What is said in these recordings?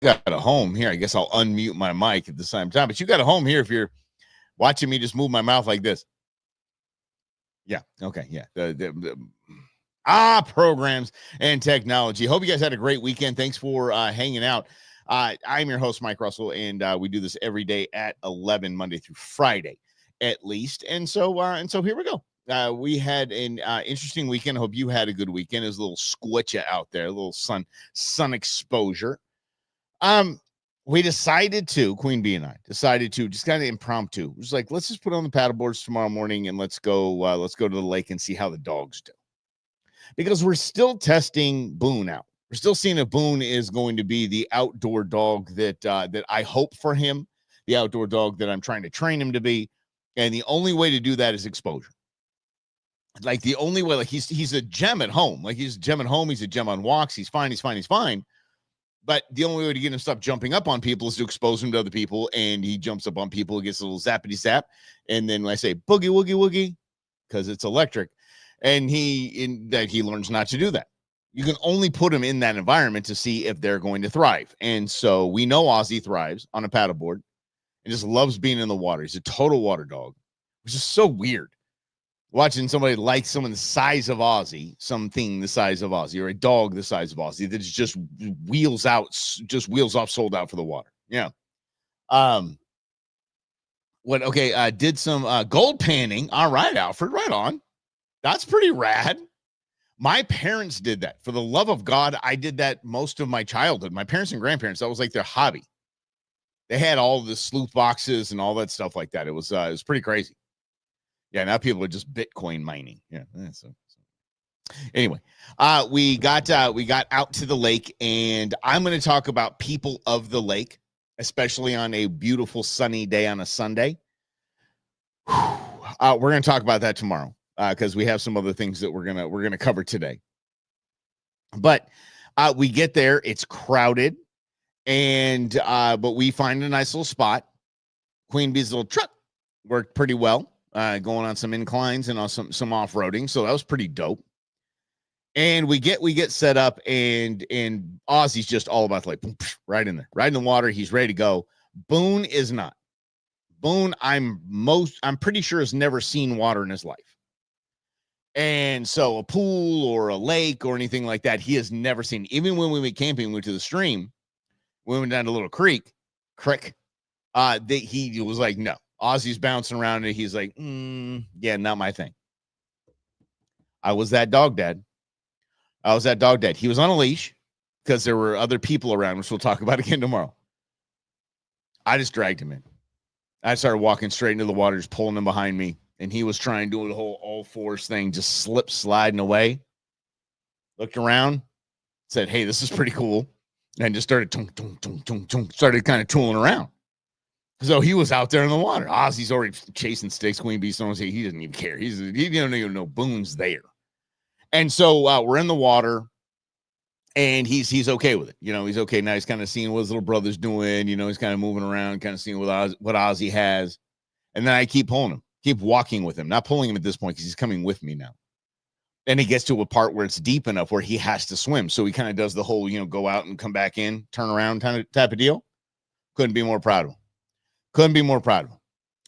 got a home here. I guess I'll unmute my mic at the same time. But you got a home here if you're watching me just move my mouth like this. Yeah. Okay. Yeah. Programs and technology. Hope you guys had a great weekend. Thanks for hanging out. I'm your host, Mike Russell, and we do this every day at 11, Monday through Friday, at least. And so here we go. We had an interesting weekend. I hope you had a good weekend. There's a little squitcha out there, a little sun exposure. We decided to, Queen Bee and I decided to just kind of impromptu. It was like, let's just put on the paddle boards tomorrow morning and let's go to the lake and see how the dogs do. Because we're still testing Boone out. We're still seeing if Boone is going to be the outdoor dog that I hope for him, the outdoor dog that I'm trying to train him to be. And the only way to do that is exposure. Like the only way, like he's a gem at home. Like he's a gem at home. He's a gem on walks. He's fine. But the only way to get him to stop jumping up on people is to expose him to other people. And he jumps up on people, gets a little zappity zap. And then when I say boogie, woogie, woogie, because it's electric, and he learns not to do that. You can only put him in that environment to see if they're going to thrive. And so we know Ozzy thrives on a paddleboard and just loves being in the water. He's a total water dog, which is so weird. Watching somebody like someone the size of Ozzy, something the size of Ozzy, or a dog the size of Ozzy that just wheels off, sold out for the water. Yeah. Did some gold panning. All right, Alfred, right on. That's pretty rad. My parents did that. For the love of God, I did that most of my childhood. My parents and grandparents, that was like their hobby. They had all the sleuth boxes and all that stuff like that. It was pretty crazy. Yeah, now people are just Bitcoin mining. Yeah. Anyway, we got out to the lake, and I'm going to talk about people of the lake, especially on a beautiful sunny day on a Sunday. We're going to talk about that tomorrow because we have some other things that we're gonna cover today. But we get there, it's crowded, and but we find a nice little spot. Queen Bee's little truck worked pretty well. Going on some inclines and on some off-roading. So that was pretty dope. And we get set up, and Ozzy's just all about like boom, right in there, right in the water. He's ready to go. Boone is not. Boone, I'm pretty sure has never seen water in his life. And so a pool or a lake or anything like that, he has never seen. Even when we went camping, we went to the stream, we went down to a little creek. He was like, no. Ozzy's bouncing around and he's like, yeah, not my thing. I was that dog dad. He was on a leash because there were other people around, which we'll talk about again tomorrow. I just dragged him in. I started walking straight into the water, just pulling him behind me. And he was trying to do the whole all fours thing, just sliding away. Looked around, said, hey, this is pretty cool. And just started started kind of tooling around. So he was out there in the water. Ozzy's already chasing sticks. Queen Bee Stones. He doesn't even care. He don't even know Boone's there. And so we're in the water, and he's okay with it. He's okay now. He's kind of seeing what his little brother's doing. He's kind of moving around, kind of seeing what Ozzy has. And then I keep pulling him, keep walking with him, not pulling him at this point because he's coming with me now. And he gets to a part where it's deep enough where he has to swim. So he kind of does the whole, go out and come back in, turn around type of deal. Couldn't be more proud of him.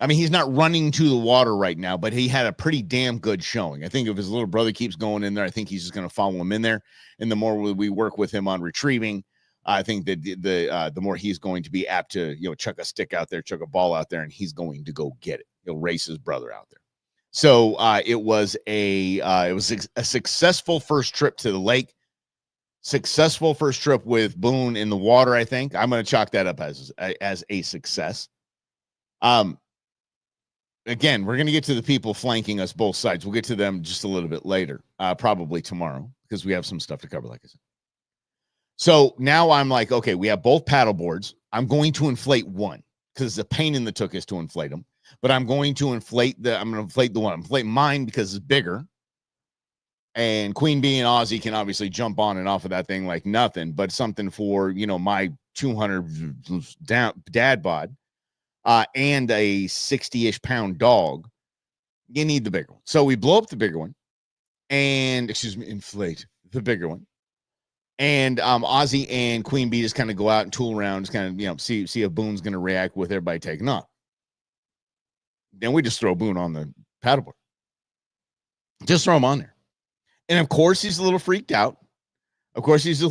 I mean, he's not running to the water right now, but he had a pretty damn good showing. I think if his little brother keeps going in there, I think he's just going to follow him in there. And the more we work with him on retrieving, I think that the more he's going to be apt to, chuck a stick out there, chuck a ball out there, and he's going to go get it. He'll race his brother out there. So it was a successful first trip to the lake. Successful first trip with Boone in the water. I think I'm going to chalk that up as a success. Again, we're going to get to the people flanking us both sides. We'll get to them just a little bit later, probably tomorrow, because we have some stuff to cover, like I said. So now I'm like, okay, we have both paddle boards. I'm going to inflate one because the pain in the tuck is to inflate them. But I'm going to inflate the one. I'm inflate mine because it's bigger. And Queen Bee and Ozzy can obviously jump on and off of that thing like nothing, but something for, my 200 dad bod. And a 60-ish pound dog, you need the bigger one. So we blow up the bigger one and inflate the bigger one. And Ozzy and Queen Bee just kind of go out and tool around, just kind of, see if Boone's going to react with everybody taking off. Then we just throw Boone on the paddleboard. Just throw him on there. And of course, he's a little freaked out. Of course, he's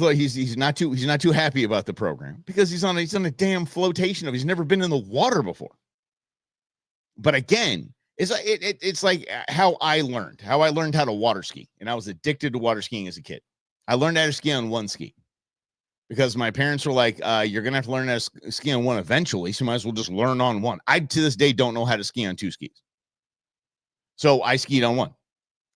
not too happy about the program because he's on a damn flotation he's never been in the water before. But again, it's like how I learned how to water ski, and I was addicted to water skiing as a kid. I learned how to ski on one ski because my parents were like, "You're gonna have to learn how to ski on one eventually, so you might as well just learn on one." I to this day don't know how to ski on two skis, so I skied on one.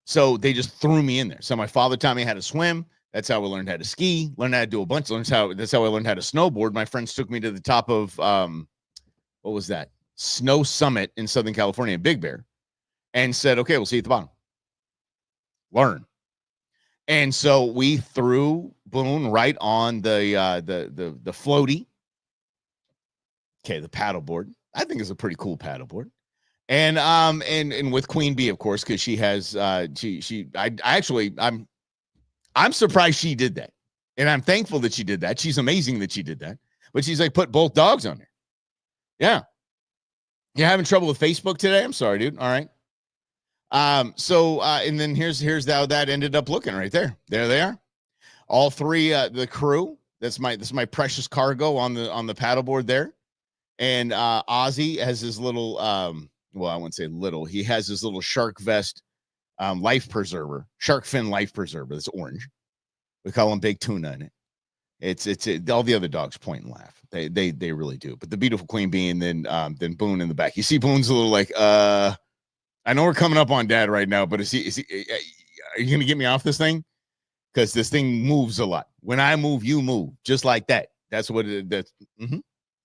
So they just threw me in there. So my father taught me how to swim. That's how I learned how to ski. Learned how to do a bunch. That's how I learned how to snowboard. My friends took me to the top of what was that? Snow Summit in Southern California, Big Bear, and said, "Okay, we'll see you at the bottom. Learn." And so we threw Boone right on the floaty. Okay, the paddleboard. I think it's a pretty cool paddleboard. And with Queen Bee, of course, because she has I'm surprised she did that. And I'm thankful that she did that. She's amazing that she did that. But she's like, put both dogs on there. Yeah. You're having trouble with Facebook today? I'm sorry, dude. All right. And then here's how that ended up looking right there. There they are. All three, the crew. This is my precious cargo on the paddleboard there. And Ozzy has his little well, I wouldn't say little. He has his little shark vest life preserver, shark fin life preserver. That's orange. We call him Big Tuna in it. It's all the other dogs point and laugh. They really do. But the beautiful Queen Bee, and then Boone in the back. You see Boone's a little like, I know we're coming up on Dad right now, but are you gonna get me off this thing? Because this thing moves a lot. When I move, you move, just like that. That's what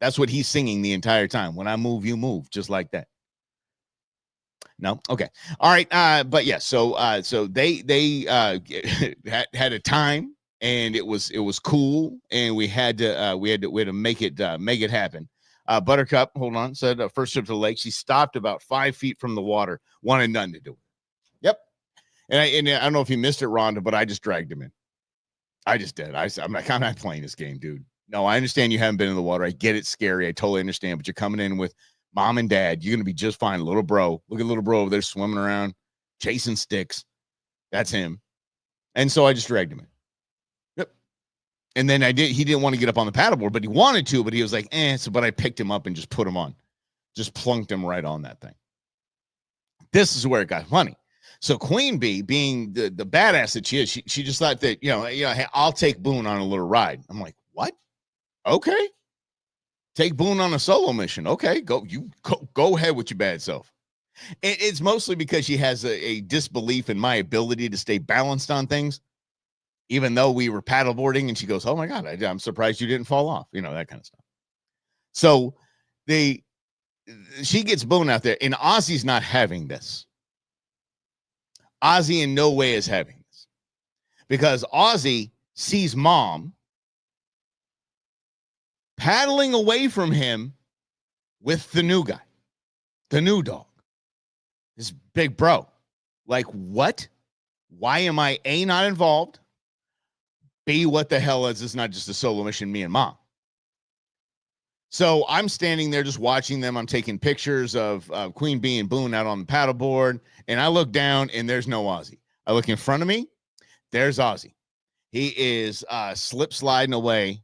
that's what he's singing the entire time. When I move, you move, just like that. No, okay, all right. But yeah, so they had a time, and it was cool, and we had to make it happen. Buttercup, hold on, said first trip to the lake. She stopped about 5 feet from the water, wanted nothing to do with it. Yep. And I don't know if you missed it, Rhonda, but I just dragged him in. I just did. I'm not playing this game, dude. No, I understand you haven't been in the water. I get it's scary. I totally understand, but you're coming in with Mom and Dad. You're going to be just fine. Little bro. Look at little bro over there swimming around, chasing sticks. That's him. And so I just dragged him in. Yep. And then he didn't want to get up on the paddleboard, but he wanted to, but he was like, but I picked him up and just put him on. Just plunked him right on that thing. This is where it got funny. So Queen Bee, being the badass that she is, she just thought that, hey, I'll take Boone on a little ride. I'm like, what? Okay. Take Boone on a solo mission. Okay, go ahead with your bad self. It's mostly because she has a disbelief in my ability to stay balanced on things, even though we were paddleboarding, and she goes, "Oh my God, I'm surprised you didn't fall off." That kind of stuff. So she gets Boone out there, and Ozzy's not having this. Ozzy in no way is having this because Ozzy sees Mom paddling away from him with the new guy, the new dog, this big bro. Like, what? Why am I A, not involved? B, what the hell is this? Not just a solo mission, me and Mom. So I'm standing there just watching them. I'm taking pictures of Queen Bee and Boone out on the paddleboard, and I look down, and there's no Ozzy. I look in front of me. There's Ozzy. He is slip sliding away.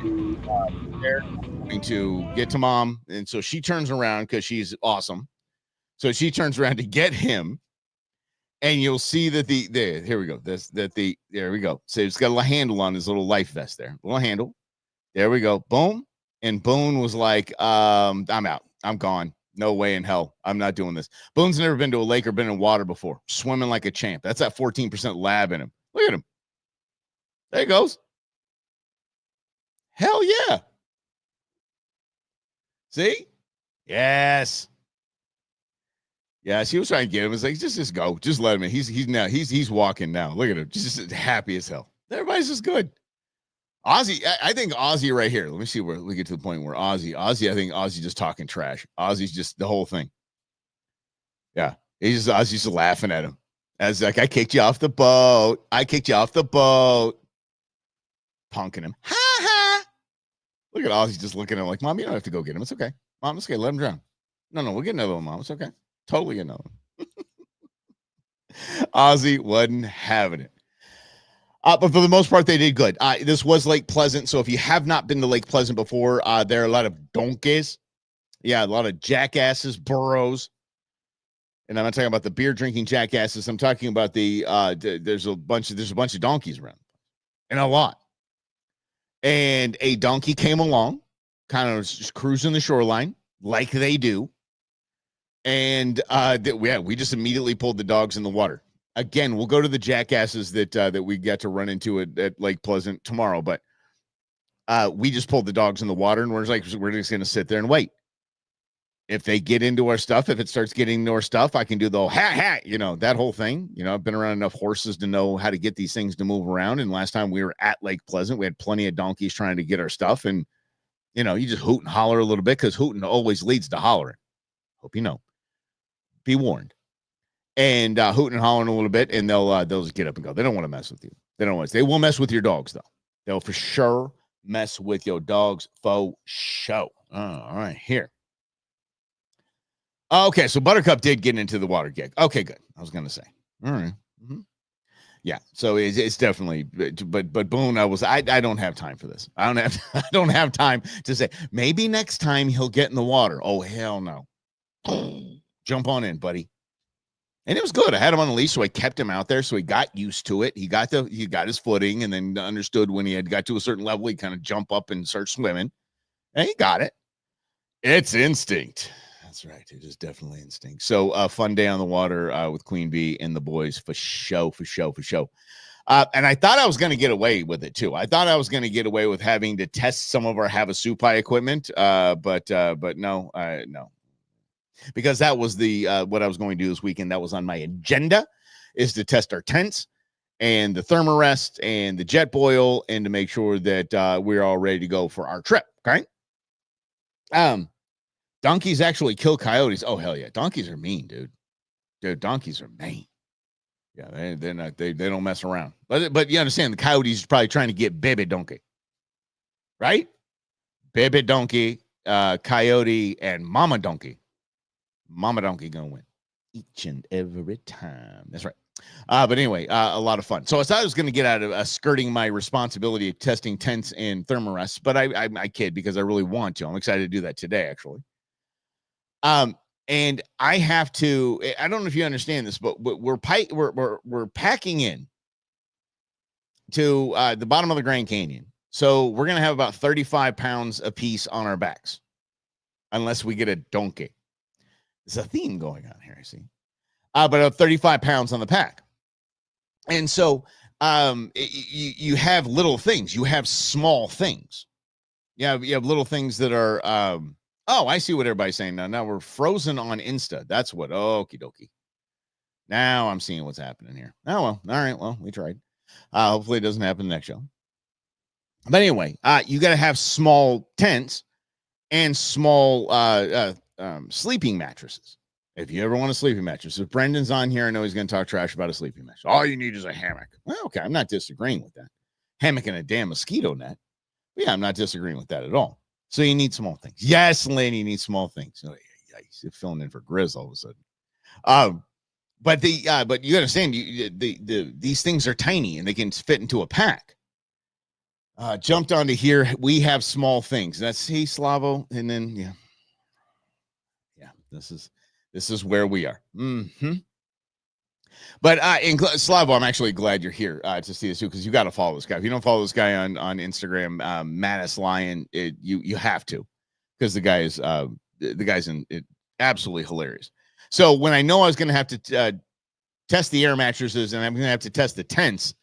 Going to get to Mom, and so she turns around because she's awesome. So she turns around to get him, and you'll see that here we go. There we go. So it's got a little handle on his little life vest there. A little handle. There we go. Boom. And Boone was like, I'm out. I'm gone. No way in hell. I'm not doing this. Boone's never been to a lake or been in water before. Swimming like a champ. That's that 14% lab in him. Look at him. There he goes. Hell yeah. See? Yes. Yeah, she was trying to get him. It's like, just go. Just let him in. He's walking now. Look at him. Just happy as hell. Everybody's just good. Ozzy, I think Ozzy right here. Let me see where we get to the point where Ozzy, I think Ozzy just talking trash. Ozzy's just the whole thing. Yeah. Ozzy's just laughing at him. As like, I kicked you off the boat. I kicked you off the boat. Punking him. Ha ha. Look at Ozzy just looking at him like, Mom, you don't have to go get him. It's okay. Mom, it's okay. Let him drown. No, we'll get another one, Mom. It's okay. Totally get another one. Ozzy wasn't having it. But for the most part, they did good. This was Lake Pleasant. So if you have not been to Lake Pleasant before, there are a lot of donkeys. Yeah, a lot of jackasses, burros. And I'm not talking about the beer drinking jackasses. I'm talking about there's a bunch of donkeys around. And a lot. And a donkey came along, kind of just cruising the shoreline like they do. And we just immediately pulled the dogs in the water. Again, we'll go to the jackasses that we got to run into at Lake Pleasant tomorrow. But we just pulled the dogs in the water, and we're just going to sit there and wait. If they get into our stuff, if it starts getting into our stuff, I can do the whole hat, that whole thing. I've been around enough horses to know how to get these things to move around. And last time we were at Lake Pleasant, we had plenty of donkeys trying to get our stuff. And, you just hoot and holler a little bit because hooting always leads to hollering. Hope you know. Be warned. And hooting and hollering a little bit, and they'll just get up and go. They don't want to mess with you. They will mess with your dogs, though. They'll for sure mess with your dogs for show. All right, here. Okay, so Buttercup did get into the water gig. Okay, good. I was going to say. All right. Mm-hmm. Yeah, so it's definitely, but Boone, I don't have time for this. I don't have time to say, maybe next time he'll get in the water. Oh, hell no. Jump on in, buddy. And it was good. I had him on the leash, so I kept him out there, so he got used to it. He got his footing, and then understood when he had got to a certain level, he kind of jump up and start swimming. And he got it. It's instinct. That's right. It is definitely instinct. So fun day on the water with Queen Bee and the boys for show. And I thought I was going to get away with it too. I thought I was going to get away with having to test some of our Havasupai equipment. But no. Because that was what I was going to do this weekend. That was on my agenda, is to test our tents and the Thermarest and the jet boil, and to make sure that we're all ready to go for our trip. Okay. Donkeys actually kill coyotes. Oh, hell yeah. Donkeys are mean, dude. Donkeys are mean. Yeah, they don't mess around. But you understand, the coyotes is probably trying to get baby donkey. Right? Baby donkey, coyote, and mama donkey. Mama donkey gonna win each and every time. That's right. But anyway, a lot of fun. So I thought I was going to get out of skirting my responsibility of testing tents and Thermarests, but I kid, because I really want to. I'm excited to do that today, actually. And I have to. I don't know if you understand this, but we're packing in to the bottom of the Grand Canyon. So we're going to have about 35 pounds a piece on our backs, unless we get a donkey. There's a theme going on here, I see. But 35 pounds on the pack. And so you have little things. You have small things. You have little things that are, I see what everybody's saying now. Now we're frozen on Insta. That's what, okie dokie. Now I'm seeing what's happening here. Oh, well, all right. Well, we tried. Hopefully it doesn't happen the next show. But anyway, you got to have small tents and small sleeping mattresses. If you ever want a sleeping mattress, if Brendan's on here, I know he's going to talk trash about a sleeping mattress. All you need is a hammock. Well, okay, I'm not disagreeing with that. Hammock and a damn mosquito net. But yeah, I'm not disagreeing with that at all. So you need small things. Yes, Lynn, you need small things. Oh, yeah, you're filling in for Grizz all of a sudden. But you understand, these things are tiny and they can fit into a pack. Jumped onto here. We have small things. That's Slavo, and then yeah. This is where we are. Mm-hmm. But Slavo, I'm actually glad you're here to see this too, because you got to follow this guy. If you don't follow this guy on Instagram, Mattis Lion, you have to, because the guy's absolutely hilarious. So when I know I was going to have to test the air mattresses and I'm going to have to test the tents,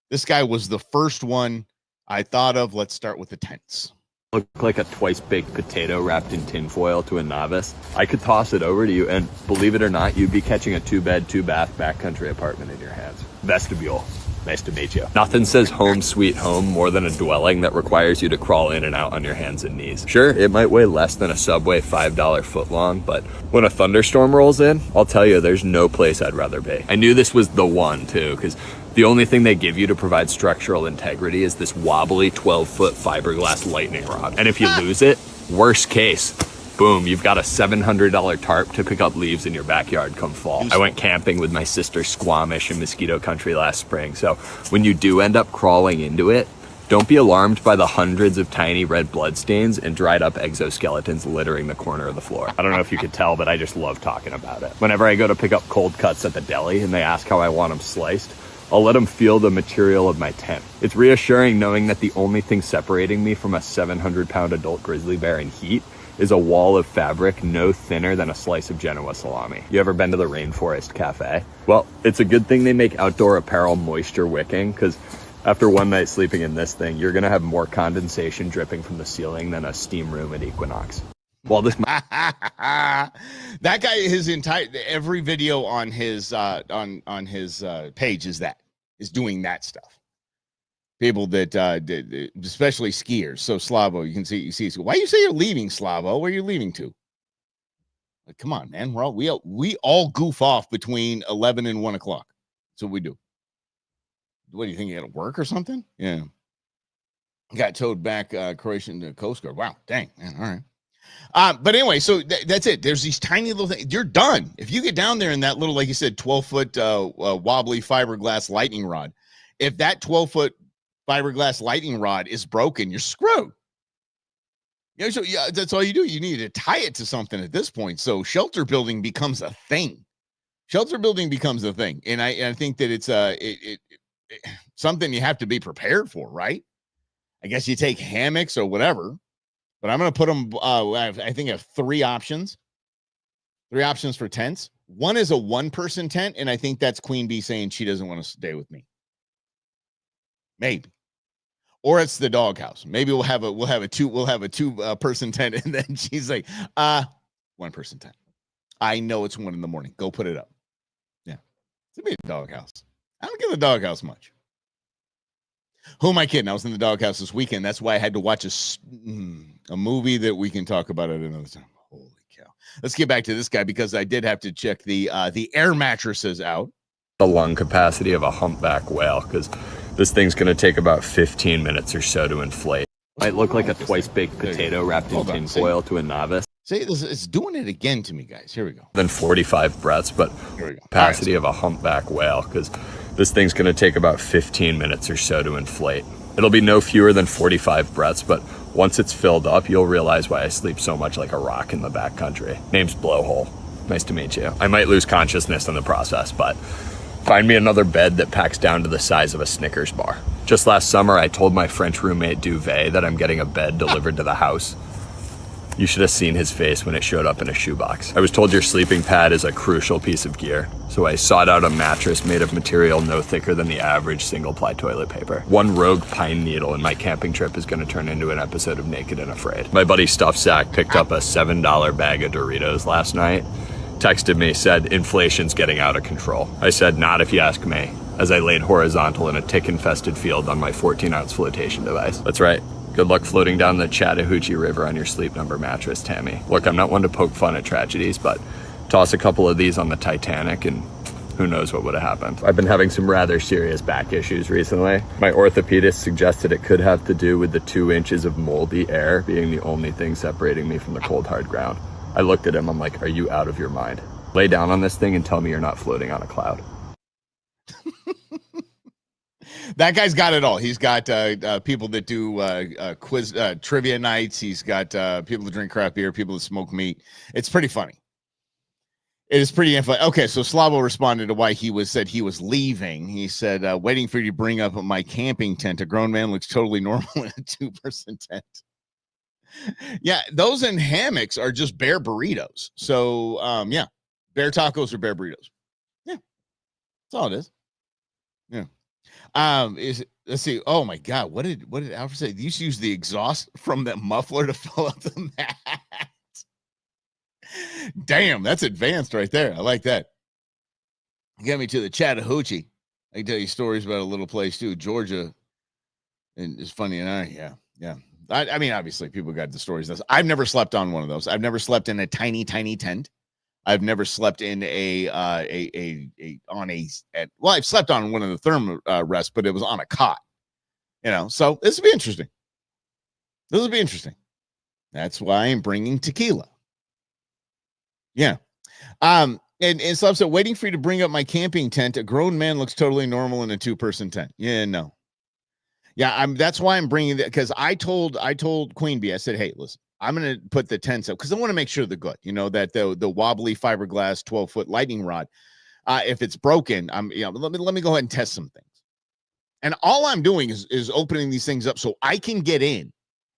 this guy was the first one I thought of. Let's start with the tents. Look like a twice-baked potato wrapped in tinfoil to a novice. I could toss it over to you, and believe it or not, you'd be catching a 2-bed, 2-bath backcountry apartment in your hands. Vestibule. Nice to meet you. Nothing says home sweet home more than a dwelling that requires you to crawl in and out on your hands and knees. Sure, it might weigh less than a Subway $5 footlong, but when a thunderstorm rolls in, I'll tell you, there's no place I'd rather be. I knew this was the one too, because the only thing they give you to provide structural integrity is this wobbly 12-foot fiberglass lightning rod. And if you lose it, worst case, boom, you've got a $700 tarp to pick up leaves in your backyard come fall. I went camping with my sister Squamish in Mosquito Country last spring, so when you do end up crawling into it, don't be alarmed by the hundreds of tiny red bloodstains and dried up exoskeletons littering the corner of the floor. I don't know if you could tell, but I just love talking about it. Whenever I go to pick up cold cuts at the deli and they ask how I want them sliced, I'll let them feel the material of my tent. It's reassuring knowing that the only thing separating me from a 700-pound adult grizzly bear in heat is a wall of fabric no thinner than a slice of Genoa salami. You ever been to the Rainforest Cafe? Well, it's a good thing they make outdoor apparel moisture wicking, because after one night sleeping in this thing, you're gonna have more condensation dripping from the ceiling than a steam room at Equinox. Well, this that guy, his entire every video on his page is doing that stuff. People that especially skiers. So Slavo, you see. Why you say you're leaving, Slavo? Where are you leaving to? Like, come on, man. We all goof off between 11 and 1 o'clock. That's what we do. What do you think? You got to work or something? Yeah. Got towed back Croatian Coast Guard. Wow, dang, man. All right. But anyway, so that's it. There's these tiny little things. You're done. If you get down there in that little, like you said, 12-foot wobbly fiberglass lightning rod, if that 12-foot fiberglass lightning rod is broken, you're screwed. You know, so yeah, that's all you do. You need to tie it to something at this point. So shelter building becomes a thing. And I think that it's something you have to be prepared for, right? I guess you take hammocks or whatever. But I'm going to put them, I think I have three options for tents. One is a one-person tent, and I think that's Queen Bee saying she doesn't want to stay with me. Maybe. Or it's the doghouse. Maybe we'll have a two-person tent, and then she's like, one-person tent. I know it's 1 a.m. Go put it up. Yeah. It's be a doghouse. I don't get the doghouse much. Who am I kidding? I was in the doghouse this weekend. That's why I had to watch a movie that we can talk about at another time. Holy cow. Let's get back to this guy because I did have to check the air mattresses out. The lung capacity of a humpback whale, because this thing's going to take about 15 minutes or so to inflate. Might look like a twice-baked potato wrapped in tin foil to a novice. See, it's doing it again to me, guys. Here we go. Then 45 breaths, but capacity of a humpback whale, because this thing's going to take about 15 minutes or so to inflate. It'll be no fewer than 45 breaths, but once it's filled up, you'll realize why I sleep so much like a rock in the backcountry. Name's Blowhole. Nice to meet you. I might lose consciousness in the process, but find me another bed that packs down to the size of a Snickers bar. Just last summer, I told my French roommate Duvet that I'm getting a bed delivered to the house. You should have seen his face when it showed up in a shoebox. I was told your sleeping pad is a crucial piece of gear, so I sought out a mattress made of material no thicker than the average single-ply toilet paper. One rogue pine needle in my camping trip is going to turn into an episode of Naked and Afraid. My buddy Stuff Sack picked up a $7 bag of Doritos last night, texted me, said inflation's getting out of control. I said, not if you ask me, as I laid horizontal in a tick-infested field on my 14-ounce flotation device. That's right. Good luck floating down the Chattahoochee River on your Sleep Number mattress, Tammy. Look, I'm not one to poke fun at tragedies, but toss a couple of these on the Titanic and who knows what would have happened. I've been having some rather serious back issues recently. My orthopedist suggested it could have to do with the 2 inches of moldy air being the only thing separating me from the cold, hard ground. I looked at him, I'm like, are you out of your mind? Lay down on this thing and tell me you're not floating on a cloud. That guy's got it all. He's got people that do quiz trivia nights. He's got people that drink craft beer, people that smoke meat. It's pretty funny. It is pretty funny. Okay, so Slavo responded to why said he was leaving. He said, waiting for you to bring up my camping tent. A grown man looks totally normal in a 2-person tent. Yeah, those in hammocks are just bear burritos. So, yeah, bear tacos or bear burritos. Yeah, that's all it is. Yeah. Let's see. Oh my God, what did Alfred say? You used to use the exhaust from that muffler to fill up the mat. Damn, that's advanced right there. I like that. Get me to the Chattahoochee. I can tell you stories about a little place too, Georgia, and it's funny. And yeah. I mean, obviously, people got the stories. I've never slept on one of those. I've never slept in a tiny, tiny tent. I've never slept in well, I've slept on one of the therm rests, but it was on a cot. So this will be interesting. This will be interesting. That's why I'm bringing tequila. Yeah. And so I'm waiting for you to bring up my camping tent. A grown man looks totally normal in a 2-person tent. Yeah, no. Yeah, that's why I'm bringing that, because I told Queen Bee, I said, hey, listen, I'm going to put the tents up because I want to make sure they're good. That the wobbly fiberglass 12-foot lightning rod, if it's broken, let me go ahead and test some things. And all I'm doing is opening these things up so I can get in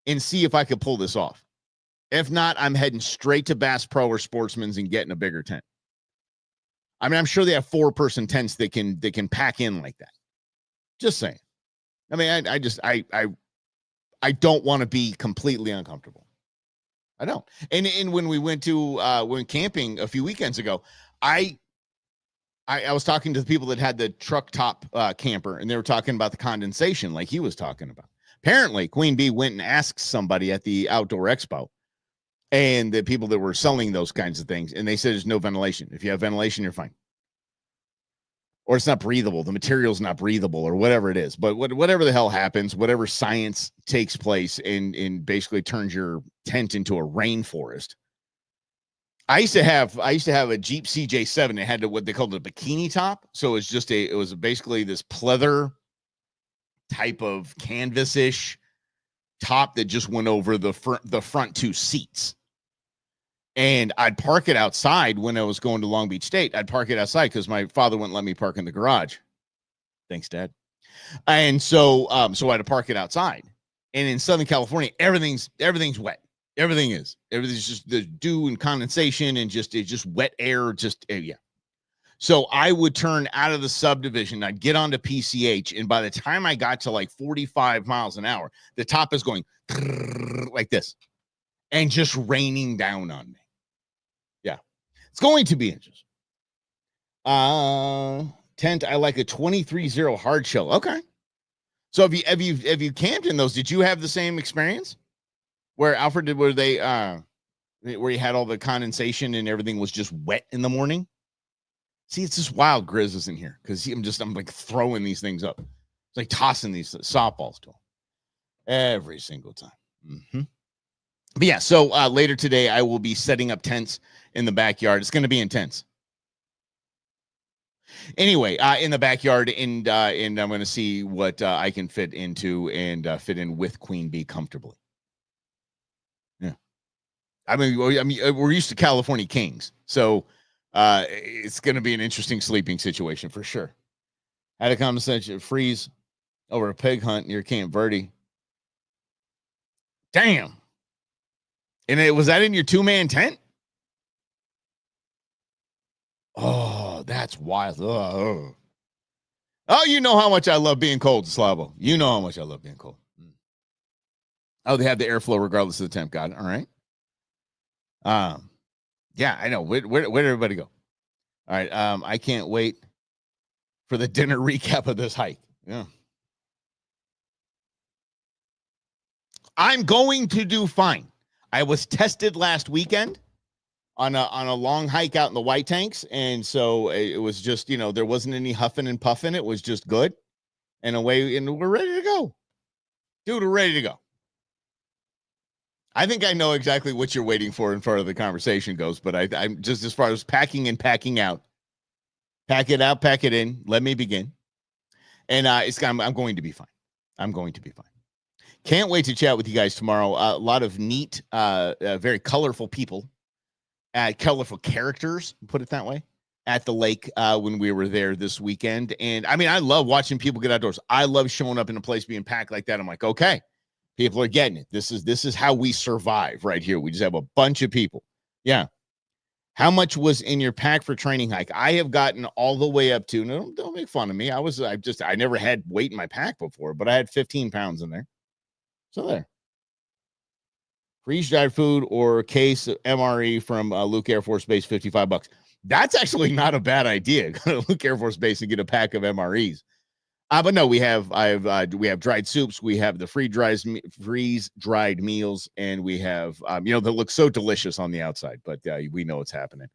and see if I could pull this off. If not, I'm heading straight to Bass Pro or Sportsman's and getting a bigger tent. I mean, I'm sure they have 4-person tents that can pack in like that. Just saying. I mean, I don't want to be completely uncomfortable. I don't. And when we went camping a few weekends ago, I was talking to the people that had the truck top camper, and they were talking about the condensation like he was talking about. Apparently, Queen Bee went and asked somebody at the Outdoor Expo, and the people that were selling those kinds of things, and they said there's no ventilation. If you have ventilation, you're fine. Or it's not breathable. The material's not breathable, or whatever it is. But whatever the hell happens, whatever science takes place and basically turns your tent into a rainforest. I used to have a Jeep CJ7. It had what they called a bikini top. So it was basically this pleather type of canvas-ish top that just went over the front 2 seats. And I'd park it outside when I was going to Long Beach State. I'd park it outside because my father wouldn't let me park in the garage. Thanks, Dad. And so I had to park it outside. And in Southern California, everything's wet. Everything's just the dew and condensation and it's just wet air. Yeah. So I would turn out of the subdivision. I'd get onto PCH. And by the time I got to like 45 miles an hour, the top is going like this and just raining down on me. Yeah. It's going to be interesting. Tent, I like a 23-0 hard shell. Okay. So have you camped in those? Did you have the same experience? Where Alfred did, where you had all the condensation and everything was just wet in the morning? See, it's just wild Grizz isn't here because I'm like throwing these things up. It's like tossing these softballs to him every single time. Mm-hmm. But yeah, so later today I will be setting up tents in the backyard. It's going to be intense. Anyway, in the backyard, and I'm going to see what I can fit into and fit in with Queen Bee comfortably. Yeah, I mean, we're used to California Kings, so it's going to be an interesting sleeping situation for sure. Had a conversation, freeze over a pig hunt near Camp Verde. Damn. And was that in your 2-man tent? Oh, that's wild. Oh, you know how much I love being cold, Slavo. You know how much I love being cold. Oh, they have the airflow regardless of the temp. Got it. All right. Yeah, I know. Where did everybody go? All right. I can't wait for the dinner recap of this hike. Yeah. I'm going to do fine. I was tested last weekend on a long hike out in the White Tanks, and so it was just, there wasn't any huffing and puffing. It was just good, and we're ready to go. Dude, we're ready to go. I think I know exactly what you're waiting for in front of the conversation goes, but I'm just, as far as packing in, packing out, pack it out, pack it in. Let me begin. And I'm going to be fine. I'm going to be fine. Can't wait to chat with you guys tomorrow. A lot of neat, very colorful people, colorful characters, put it that way, at the lake when we were there this weekend. And I mean, I love watching people get outdoors. I love showing up in a place being packed like that. I'm like, okay, people are getting it. This is how we survive right here. We just have a bunch of people. Yeah. How much was in your pack for training hike? I have gotten all the way up to, no, don't make fun of me. I never had weight in my pack before, but I had 15 pounds in there. So there. Freeze-dried food or a case of MRE from Luke Air Force Base, $55. That's actually not a bad idea. Go to Luke Air Force Base and get a pack of MREs. But no, we have dried soups, we have the freeze dried meals, and we have that look so delicious on the outside, but we know what's happening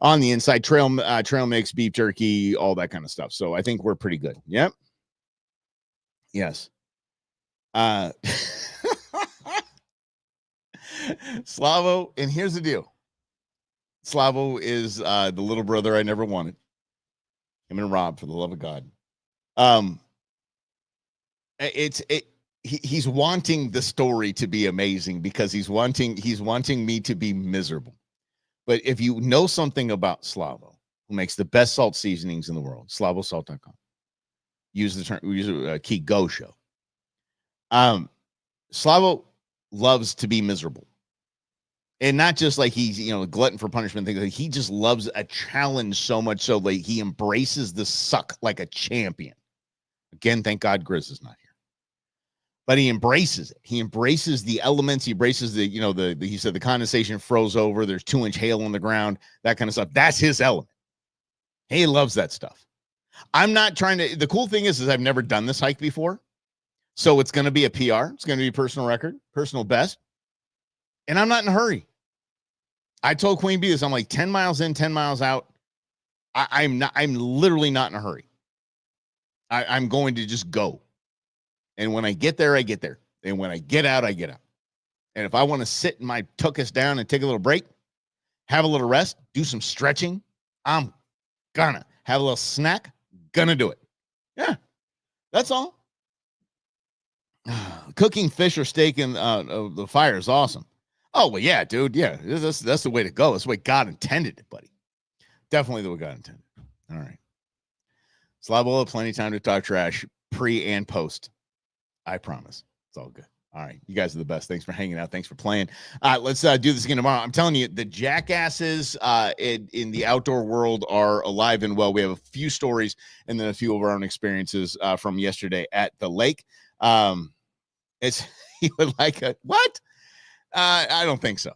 on the inside. Trail mix, beef jerky, all that kind of stuff. So I think we're pretty good. Yep. Yes. Slavo, and here's the deal. Slavo is the little brother I never wanted. Him and Rob, for the love of God. He's wanting the story to be amazing because he's wanting me to be miserable. But if you know something about Slavo, who makes the best salt seasonings in the world, slavosalt.com. Use a key go show. Slavo loves to be miserable. And not just like he's, a glutton for punishment. He just loves a challenge so much so like he embraces the suck like a champion. Again, thank God Grizz is not here. But he embraces it. He embraces the elements. He embraces he said the condensation froze over. There's 2-inch hail on the ground, that kind of stuff. That's his element. He loves that stuff. I'm not trying to. The cool thing is I've never done this hike before. So it's going to be a PR. It's going to be a personal record, personal best. And I'm not in a hurry. I told Queen Bee this. I'm like 10 miles in, 10 miles out. I'm literally not in a hurry. I'm going to just go. And when I get there, I get there. And when I get out, I get out. And if I want to sit in my tuchus down and take a little break, have a little rest, do some stretching, I'm gonna have a little snack, gonna do it. Yeah, that's all. Cooking fish or steak in the fire is awesome. Oh, well, yeah, dude. Yeah, that's the way to go. That's the way God intended it, buddy. Definitely the way God intended it. All right. Slavo will have plenty of time to talk trash pre and post. I promise. It's all good. All right. You guys are the best. Thanks for hanging out. Thanks for playing. Let's do this again tomorrow. I'm telling you, the jackasses in the outdoor world are alive and well. We have a few stories and then a few of our own experiences from yesterday at the lake. It's you would like a what? I don't think so.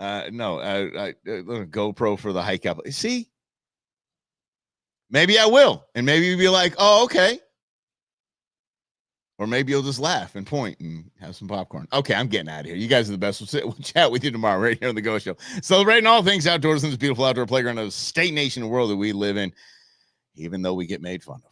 No, GoPro for the hike up. See, maybe I will, and maybe you'll be like, "Oh, okay," or maybe you'll just laugh and point and have some popcorn. Okay, I'm getting out of here. You guys are the best. We'll chat with you tomorrow right here on the Go Show. Celebrating all things outdoors in this beautiful outdoor playground of state, nation, and world that we live in, even though we get made fun of.